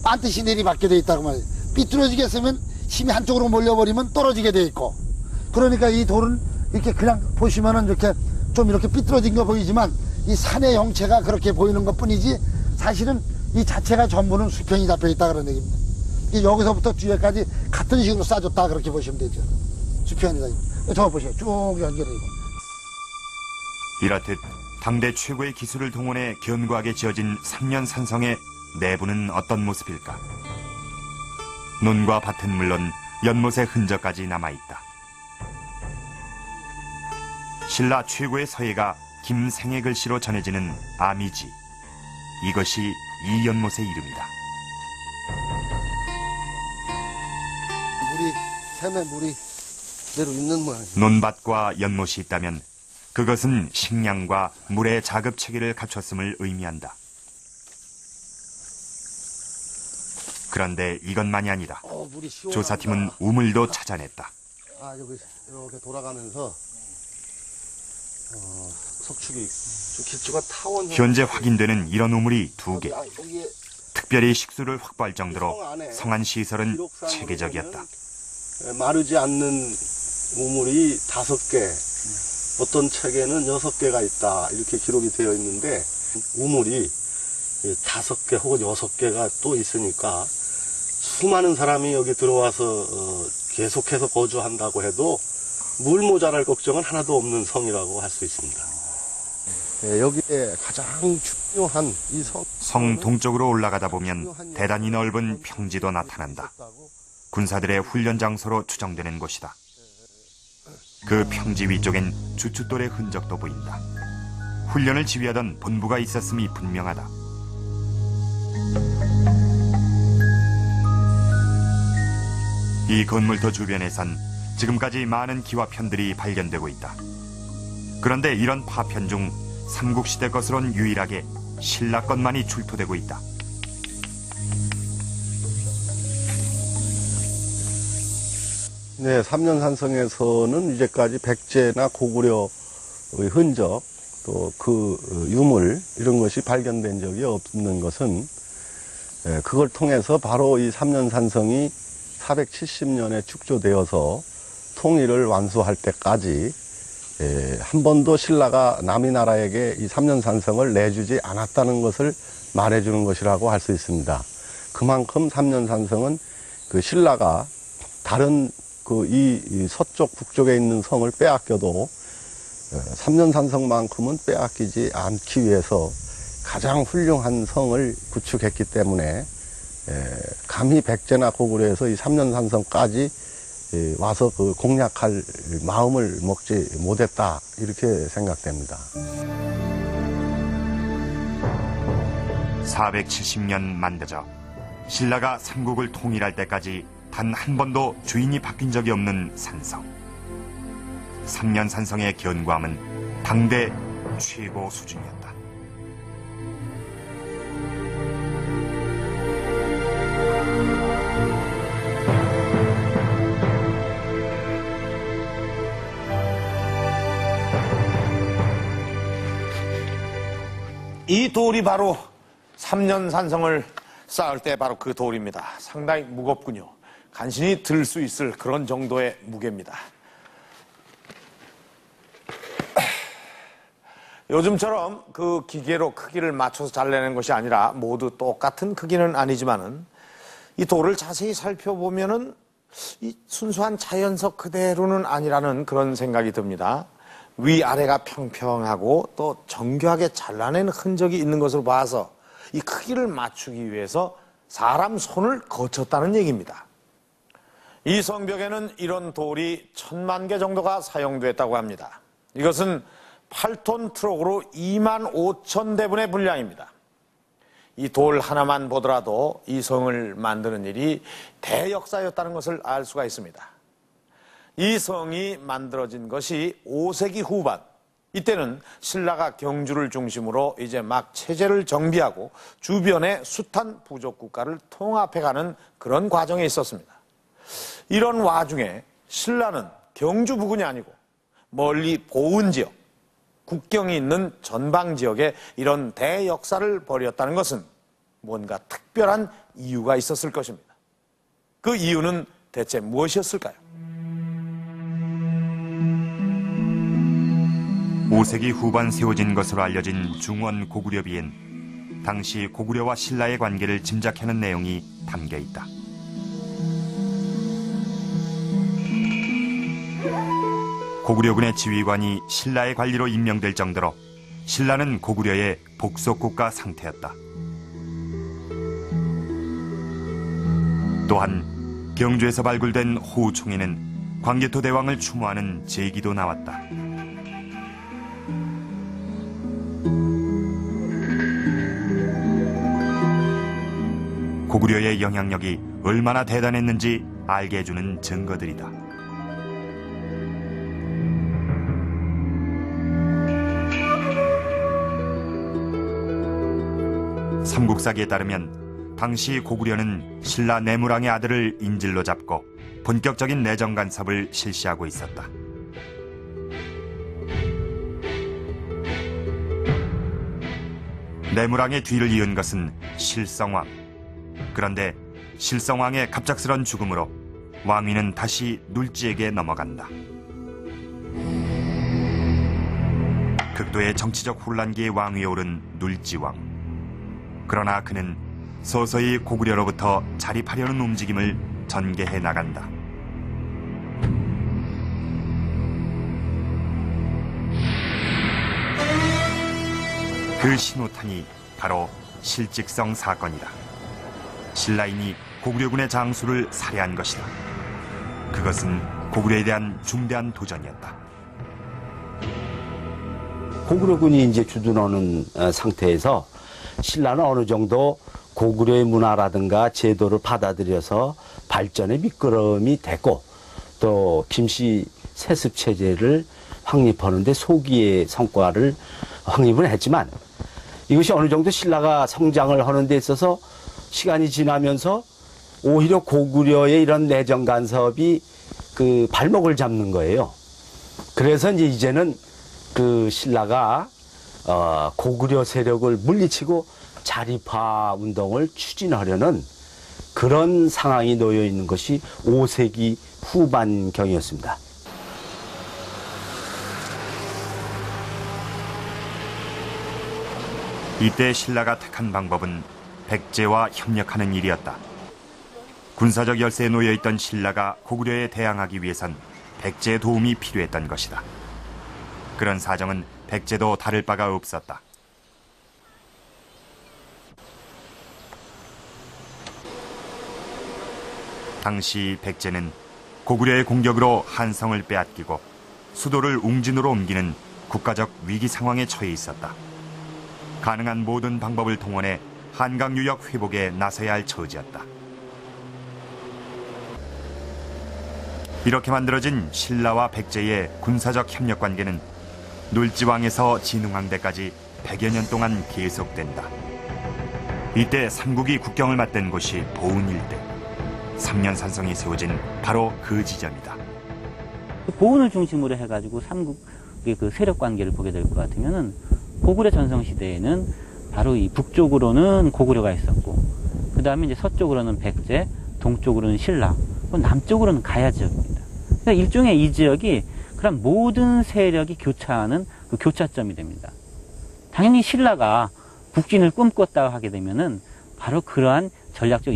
반드시 내리받게 돼 있다고 말이에요. 삐뚤어지게 쓰면 힘이 한쪽으로 몰려버리면 떨어지게 돼 있고, 그러니까 이 돌은 이렇게 그냥 보시면은 이렇게 좀 이렇게 삐뚤어진 거 보이지만 이 산의 형체가 그렇게 보이는 것 뿐이지 사실은 이 자체가 전부는 수평이 잡혀 있다 그런 얘기입니다. 여기서부터 뒤에까지 같은 식으로 쌓아줬다 그렇게 보시면 되죠. 수평이다. 저거 보세요. 쭉 연결해요. 이렇듯 당대 최고의 기술을 동원해 견고하게 지어진 삼년산성의 내부는 어떤 모습일까? 논과 밭은 물론 연못의 흔적까지 남아있다. 신라 최고의 서예가 김생의 글씨로 전해지는 아미지. 이것이 이 연못의 이름이다. 샘에 물이 내려 있는 모양이에요. 논밭과 연못이 있다면 그것은 식량과 물의 자급체계를 갖췄음을 의미한다. 그런데 이것만이 아니다. 조사팀은 우물도 찾아냈다. 여기 이렇게 돌아가면서 석축이 기초가 타원. 현재 확인되는 이런 우물이 2개. 특별히 식수를 확보할 정도로 성안 시설은 체계적이었다. 마르지 않는 우물이 5개, 어떤 책에는 6개가 있다 이렇게 기록이 되어 있는데, 우물이 5개 혹은 6개가 또 있으니까 수많은 사람이 여기 들어와서 계속해서 거주한다고 해도 물 모자랄 걱정은 하나도 없는 성이라고 할 수 있습니다. 여기에 가장 중요한 이 성 동쪽으로 올라가다 보면 대단히 넓은 평지도 나타난다. 군사들의 훈련 장소로 추정되는 곳이다. 그 평지 위쪽엔 주춧돌의 흔적도 보인다. 훈련을 지휘하던 본부가 있었음이 분명하다. 이 건물터 주변에선 지금까지 많은 기와편들이 발견되고 있다. 그런데 이런 파편 중 삼국시대 것으론 유일하게 신라 것만이 출토되고 있다. 네, 삼년산성에서는 이제까지 백제나 고구려의 흔적, 또 그 유물 이런 것이 발견된 적이 없는 것은 그걸 통해서 바로 이 삼년산성이 470년에 축조되어서 통일을 완수할 때까지 한 번도 신라가 남의 나라에게 이 삼년산성을 내주지 않았다는 것을 말해주는 것이라고 할 수 있습니다. 그만큼 삼년산성은 그 신라가 다른 이 서쪽 북쪽에 있는 성을 빼앗겨도 삼년산성만큼은 빼앗기지 않기 위해서 가장 훌륭한 성을 구축했기 때문에 감히 백제나 고구려에서 이 삼년산성까지 와서 그 공략할 마음을 먹지 못했다 이렇게 생각됩니다. 470년 만들어져 신라가 삼국을 통일할 때까지 단 한 번도 주인이 바뀐 적이 없는 산성. 삼년산성의 견고함은 당대 최고 수준이었다. 이 돌이 바로 삼년산성을 쌓을 때 바로 그 돌입니다. 상당히 무겁군요. 간신히 들 수 있을 그런 정도의 무게입니다. 요즘처럼 그 기계로 크기를 맞춰서 잘라내는 것이 아니라 모두 똑같은 크기는 아니지만은 이 돌을 자세히 살펴보면은 이 순수한 자연석 그대로는 아니라는 그런 생각이 듭니다. 위아래가 평평하고 또 정교하게 잘라낸 흔적이 있는 것으로 봐서 이 크기를 맞추기 위해서 사람 손을 거쳤다는 얘기입니다. 이 성벽에는 이런 돌이 1000만 개 정도가 사용됐다고 합니다. 이것은 8톤 트럭으로 25,000대분의 분량입니다. 이 돌 하나만 보더라도 이 성을 만드는 일이 대역사였다는 것을 알 수가 있습니다. 이 성이 만들어진 것이 5세기 후반, 이때는 신라가 경주를 중심으로 이제 막 체제를 정비하고 주변의 숱한 부족 국가를 통합해가는 그런 과정에 있었습니다. 이런 와중에 신라는 경주 부근이 아니고 멀리 보은 지역, 국경이 있는 전방 지역에 이런 대역사를 벌였다는 것은 뭔가 특별한 이유가 있었을 것입니다. 그 이유는 대체 무엇이었을까요? 5세기 후반 세워진 것으로 알려진 중원 고구려비엔 당시 고구려와 신라의 관계를 짐작하는 내용이 담겨 있다. 고구려군의 지휘관이 신라의 관리로 임명될 정도로 신라는 고구려의 복속국가 상태였다. 또한 경주에서 발굴된 호우총에는 광개토 대왕을 추모하는 제기도 나왔다. 고구려의 영향력이 얼마나 대단했는지 알게 해주는 증거들이다. 삼국사기에 따르면 당시 고구려는 신라 내무랑의 아들을 인질로 잡고 본격적인 내정 간섭을 실시하고 있었다. 내무랑의 뒤를 이은 것은 실성왕. 그런데 실성왕의 갑작스런 죽음으로 왕위는 다시 눌지에게 넘어간다. 극도의 정치적 혼란기에 왕위에 오른 눌지왕. 그러나 그는 서서히 고구려로부터 자립하려는 움직임을 전개해 나간다. 그 신호탄이 바로 실직성 사건이다. 신라인이 고구려군의 장수를 살해한 것이다. 그것은 고구려에 대한 중대한 도전이었다. 고구려군이 이제 주둔하는 상태에서 신라는 어느 정도 고구려의 문화라든가 제도를 받아들여서 발전의 밑거름이 됐고, 또 김씨 세습 체제를 확립하는데 소기의 성과를 확립을 했지만, 이것이 어느 정도 신라가 성장을 하는 데 있어서 시간이 지나면서 오히려 고구려의 이런 내정 간섭이 그 발목을 잡는 거예요. 그래서 이제는 그 신라가 고구려 세력을 물리치고 자립화 운동을 추진하려는 그런 상황이 놓여 있는 것이 5세기 후반경이었습니다. 이때 신라가 택한 방법은 백제와 협력하는 일이었다. 군사적 열세에 놓여있던 신라가 고구려에 대항하기 위해선 백제의 도움이 필요했던 것이다. 그런 사정은 백제도 다를 바가 없었다. 당시 백제는 고구려의 공격으로 한성을 빼앗기고 수도를 웅진으로 옮기는 국가적 위기 상황에 처해 있었다. 가능한 모든 방법을 동원해 한강 유역 회복에 나서야 할 처지였다. 이렇게 만들어진 신라와 백제의 군사적 협력 관계는 눌지왕에서 진흥왕대까지 100여 년 동안 계속된다. 이때 삼국이 국경을 맞댄 곳이 보은 일대. 삼년산성이 세워진 바로 그 지점이다. 보은을 중심으로 해가지고 삼국의 그 세력 관계를 보게 될 것 같으면은 고구려 전성시대에는 바로 이 북쪽으로는 고구려가 있었고, 그 다음에 이제 서쪽으로는 백제, 동쪽으로는 신라, 남쪽으로는 가야 지역입니다. 그러니까 일종의 이 지역이 그런 모든 세력이 교차하는 그 교차점이 됩니다. 당연히 신라가 북진을 꿈꿨다고 하게 되면은 바로 그러한 전략적